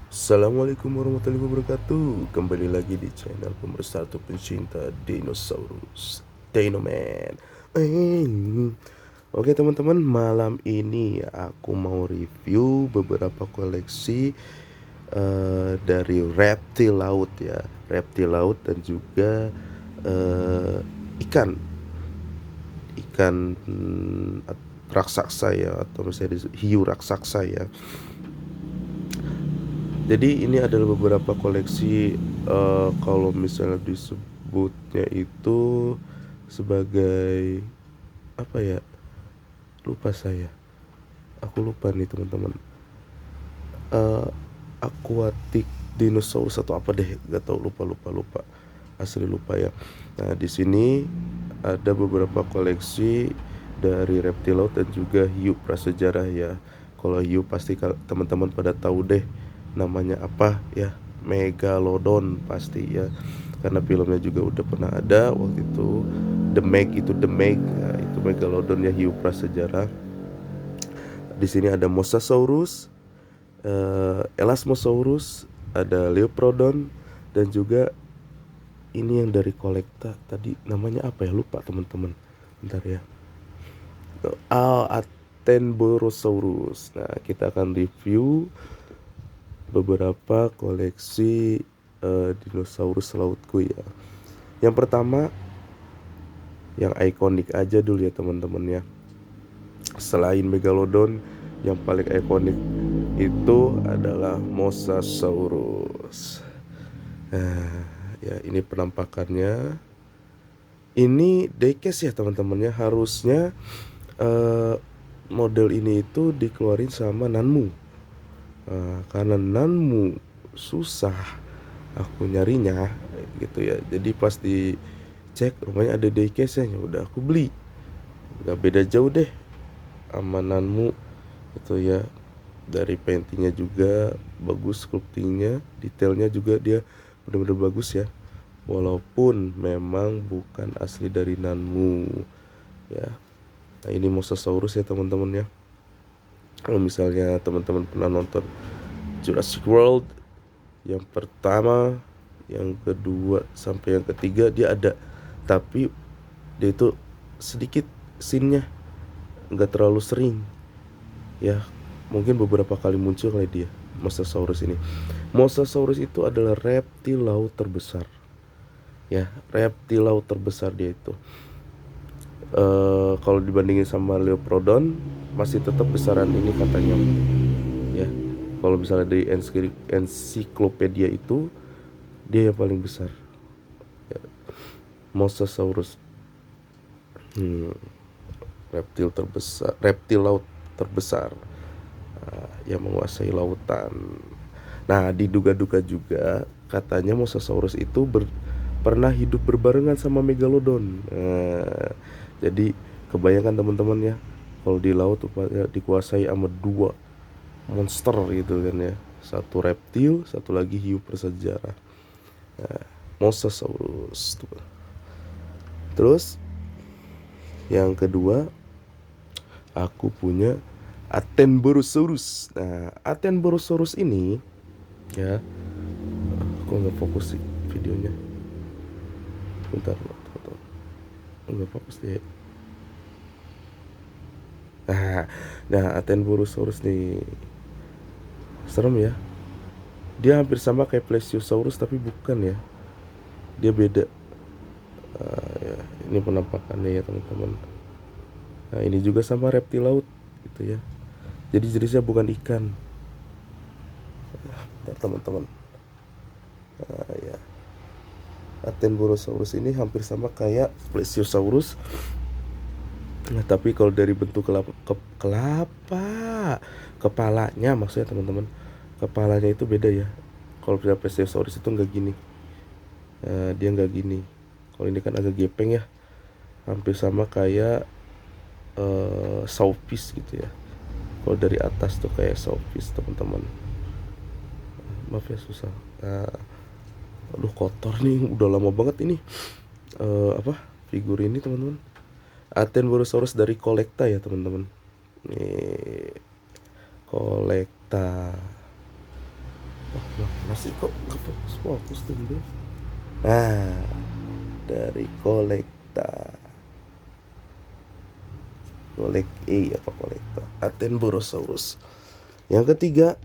Assalamualaikum warahmatullahi wabarakatuh. Kembali lagi di channel pemersatu pencinta dinosaurus, Dinoman. Eh, Oke teman-teman, malam ini aku mau review beberapa koleksi dari reptil laut ya, reptil laut dan juga eh, ikan ikan raksasa ya, atau misalnya hiu raksasa ya. Jadi ini adalah beberapa koleksi, kalau misalnya disebutnya itu sebagai apa ya? Lupa saya. Aku lupa nih teman-teman. Eh Aquatic dinosaurus atau apa deh? Gak tau, lupa. Asli lupa ya. Nah, di sini ada beberapa koleksi dari reptil laut dan juga hiu prasejarah ya. Kalau hiu pasti teman-teman pada tahu deh namanya apa ya, Megalodon pasti ya, karena filmnya juga udah pernah ada waktu itu. The Meg ya, itu Megalodon ya, hiu prasejarah. Di sini ada Mosasaurus, Elasmosaurus, ada Leoprodon, dan juga ini yang dari kolekta tadi namanya apa ya, lupa teman-teman. Bentar ya. Attenborosaurus. Nah, kita akan review beberapa koleksi dinosaurus lautku ya. Yang pertama, yang ikonik aja dulu ya teman-teman ya. Selain Megalodon, yang paling ikonik itu adalah Mosasaurus. Nah, ya ini penampakannya. Ini diecast ya teman-teman ya. Harusnya eh, model ini itu dikeluarin sama Nanmu. Karena Nanmu susah aku nyarinya gitu ya. Jadi pas dicek rumahnya ada diecast-nya, ya udah aku beli. Gak beda jauh deh sama Nanmu gitu ya. Dari paintingnya juga bagus, sculptingnya, detailnya juga dia benar-benar bagus ya. Walaupun memang bukan asli dari Nanmu ya. Nah, ini Mosasaurus ya teman-teman ya. Kalau misalnya teman-teman pernah nonton Jurassic World yang pertama, yang kedua sampai yang ketiga dia ada, tapi dia itu sedikit scene-nya, nggak terlalu sering ya. Mungkin beberapa kali muncul kali dia, Mosasaurus ini. Mosasaurus itu adalah reptil laut terbesar ya, reptil laut terbesar dia itu. Kalau dibandingin sama Leoprodon masih tetap besaran ini katanya ya. Kalau misalnya dari ensiklopedia itu dia yang paling besar ya, Mosasaurus. hmm, reptil laut terbesar, yang menguasai lautan. Nah, diduga-duga juga katanya Mosasaurus itu pernah hidup berbarengan sama Megalodon. Jadi kebayangkan teman-teman ya, kalau di laut dikuasai sama dua monster gitu kan ya. Satu reptil, satu lagi hiu bersejarah. Nah, Mosasaurus tuh. Terus yang kedua, aku punya Attenborosaurus. Nah, Attenborosaurus ini ya, kok nggak fokus sih videonya. Bentar, bentar. Nggak fokus deh. Nah, Attenborosaurus nih serem ya. Dia hampir sama kayak Plesiosaurus tapi bukan ya. Dia beda. Ya, ini penampakannya ya teman-teman. Nah, ini juga sama reptil laut gitu ya. Jadi jenisnya bukan ikan. Bentar, teman-teman. Ya. Attenborosaurus ini hampir sama kayak Plesiosaurus. Nah, tapi kalau dari bentuk kepalanya maksudnya teman-teman, kepalanya itu beda ya. Kalau Plesiosaurus itu nggak gini. Dia nggak gini. Kalau ini kan agak gepeng ya, hampir sama kayak Sophis gitu ya. Kalau dari atas tuh kayak Sophis teman-teman. Maaf ya susah. Nah, aduh kotor nih, udah lama banget ini apa figur ini teman-teman. Attenborosaurus dari kolekta ya teman-teman. Nih kolekta. sih kok nggak fokus tuh gitu. Nah, dari kolekta Attenborosaurus. Yang ketiga,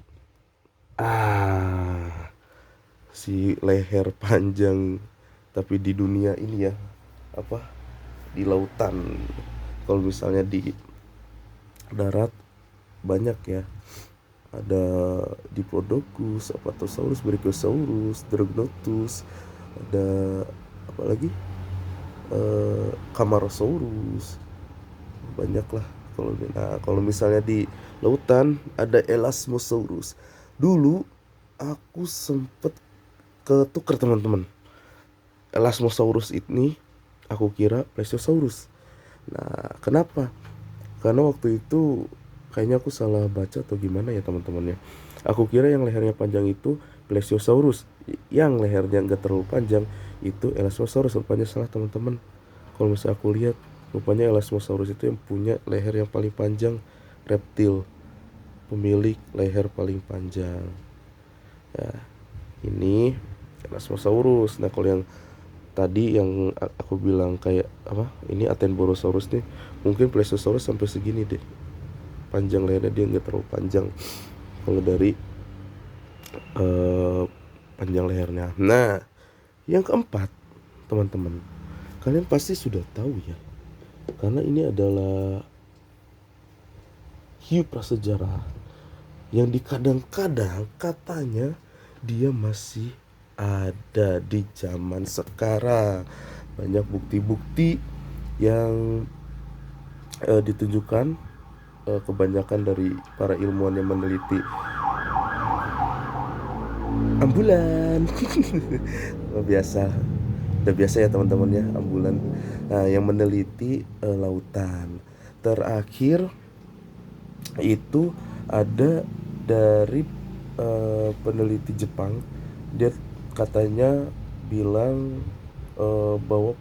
si leher panjang tapi di dunia ini ya, apa, di lautan. Kalau misalnya di darat banyak ya, ada Diplodocus, Apatosaurus, Brachiosaurus, Dragnotus, ada apa lagi, Camarasaurus, banyak lah. Kalau misalnya di lautan ada Elasmosaurus. Dulu aku sempet ketuker teman-teman. Elasmosaurus ini aku kira Plesiosaurus. Nah, kenapa? Karena waktu itu kayaknya aku salah baca atau gimana ya teman-teman ya. Aku kira yang lehernya panjang itu Plesiosaurus, yang lehernya nggak terlalu panjang itu Elasmosaurus. Rupanya salah teman-teman. Kalau misalnya aku lihat, rupanya Elasmosaurus itu yang punya leher yang paling panjang, reptil, pemilik leher paling panjang. Ya, ini Elasmosaurus. Nah, kalau yang tadi yang aku bilang kayak apa? Ini Attenborosaurus nih, mungkin Plesiosaurus sampai segini deh. Panjang lehernya, dia nggak terlalu panjang kalau dari panjang lehernya. Nah, yang keempat, teman-teman, kalian pasti sudah tahu ya, karena ini adalah hiu prasejarah yang dikadang-kadang katanya dia masih ada di zaman sekarang. Banyak bukti-bukti yang ditunjukkan, kebanyakan dari para ilmuwan yang meneliti ambulan. biasa Udah biasa ya teman-teman ya, ambulan. Nah, yang meneliti lautan. Terakhir itu ada dari peneliti Jepang. Dia katanya bilang bahwa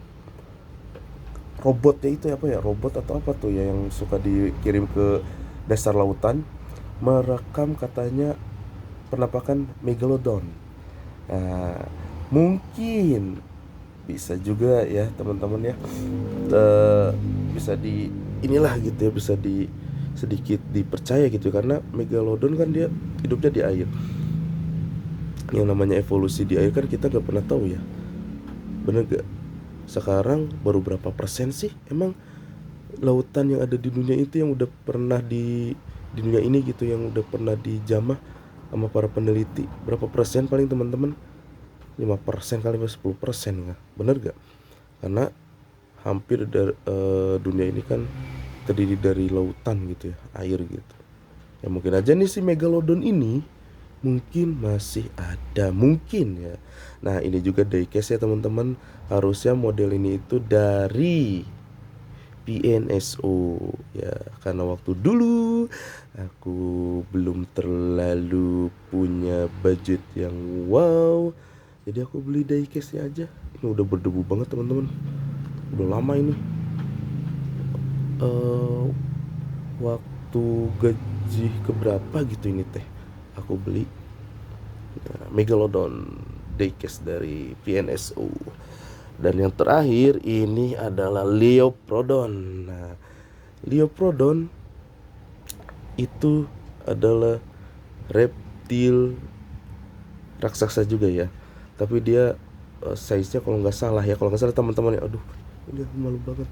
robotnya itu apa ya, robot atau apa tuh ya, yang suka dikirim ke dasar lautan, merekam katanya penampakan megalodon. Nah, mungkin bisa juga ya teman-teman ya, bisa di inilah gitu ya, bisa di sedikit dipercaya gitu ya, karena megalodon kan dia hidupnya di air. Yang namanya evolusi di air kan kita gak pernah tahu ya, bener gak? Sekarang baru berapa persen sih emang lautan yang ada di dunia itu yang udah pernah di dunia ini gitu, yang udah pernah dijamah sama para peneliti? Berapa persen paling teman-teman? 5% kali, 10% nggak? Bener gak? Karena hampir dunia ini kan terdiri dari lautan gitu ya, air gitu. Ya mungkin aja nih si megalodon ini mungkin masih ada, mungkin ya. Nah, ini juga diecast ya teman-teman. Harusnya model ini itu dari PNSO ya, karena waktu dulu aku belum terlalu punya budget yang wow, jadi aku beli diecastnya aja. Ini udah berdebu banget teman-teman, udah lama ini. Waktu gaji keberapa gitu ini teh aku beli. Nah, Megalodon diecast dari PNSO. Dan yang terakhir ini adalah Leoprodon. Nah, Leoprodon itu adalah reptil raksasa juga ya, tapi dia size-nya kalau nggak salah teman-teman ya, aduh ini aku malu banget.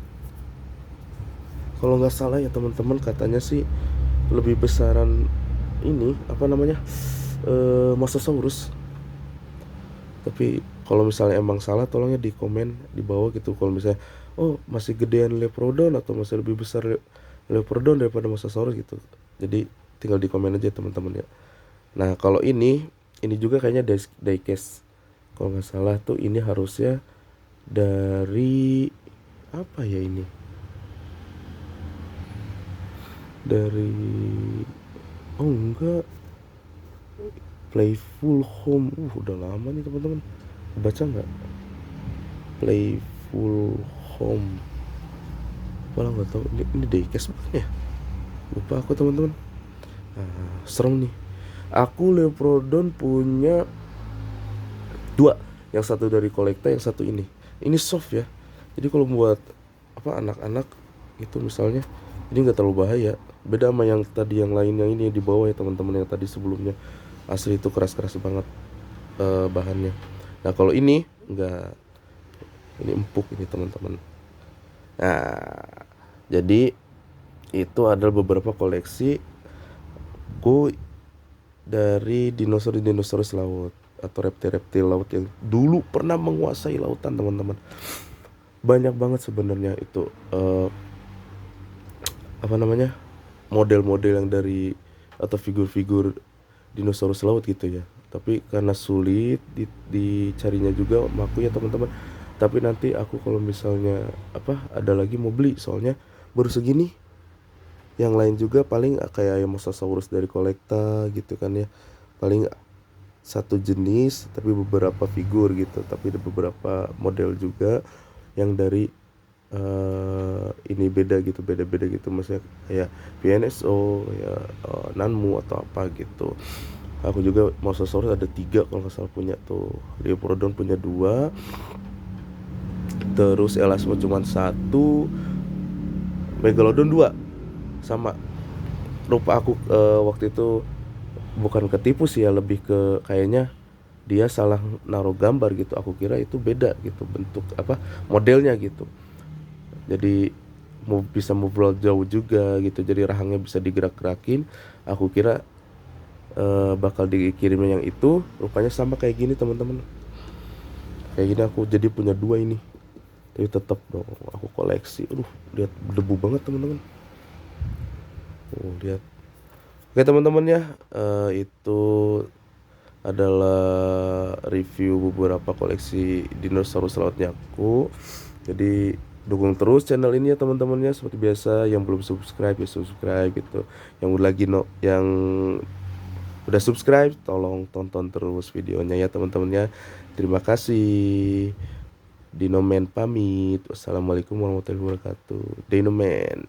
Kalau nggak salah ya teman-teman, katanya sih lebih besaran ini apa namanya, Mosasaurus. Tapi kalau misalnya emang salah, tolongnya di komen di bawah gitu. Kalau misalnya oh masih gedean Leoprodon atau masih lebih besar Leoprodon daripada Mosasaurus gitu, jadi tinggal di komen aja teman-teman ya. Nah, kalau ini juga kayaknya diecast. Kalau nggak salah tuh ini harusnya dari apa ya ini? Dari oh enggak, Playful Home. Udah lama nih teman-teman. Baca nggak? Playful Home. Malah nggak tahu ini diecast bukan ya? Lupa aku teman-teman. Serem nih. Aku Leoprodon punya Dua, yang satu dari kolekta, yang satu ini soft ya. Jadi kalau buat anak-anak itu misalnya, ini nggak terlalu bahaya. Beda sama yang tadi yang lain, yang ini di bawah ya teman-teman, yang tadi sebelumnya asli itu keras-keras banget bahannya. Nah kalau ini nggak, ini empuk ini teman-teman. Nah jadi itu adalah beberapa koleksi gue dari dinosaurus laut atau reptil-reptil laut yang dulu pernah menguasai lautan teman-teman. Banyak banget sebenarnya itu model-model yang dari atau figur-figur dinosaurus laut gitu ya. Tapi karena sulit dicarinya juga sama aku ya teman-teman. Tapi nanti aku kalau misalnya ada lagi mau beli, soalnya baru segini. Yang lain juga paling kayak Mosasaurus dari kolekta gitu kan ya. Paling satu jenis tapi beberapa figur gitu, tapi ada beberapa model juga yang dari ini beda gitu, beda-beda gitu, maksudnya kayak PNSO ya, Nanmu atau apa gitu. Aku juga Mosasaurus ada 3 kalau nggak salah punya tuh, Leoprodon punya 2, terus Elasmo cuma 1, Megalodon 2 sama. Lupa aku waktu itu bukan ketipu sih ya, lebih ke kayaknya dia salah naruh gambar gitu. Aku kira itu beda gitu bentuk modelnya gitu. Jadi bisa ngobrol jauh juga gitu. Jadi rahangnya bisa digerak-gerakin. Aku kira bakal dikirimnya yang itu, rupanya sama kayak gini teman-teman. Kayak gini aku jadi punya 2 ini. Tapi tetap dong aku koleksi. Lihat debu banget teman-teman. Lihat. Oke teman-teman ya, itu adalah review beberapa koleksi dinosaurus lautnya aku. Jadi dukung terus channel ini ya teman-temannya, seperti biasa. Yang belum subscribe ya subscribe gitu. Yang udah subscribe tolong tonton terus videonya ya teman-temannya. Terima kasih. Dinoman pamit. Wassalamualaikum warahmatullahi wabarakatuh. Dinoman.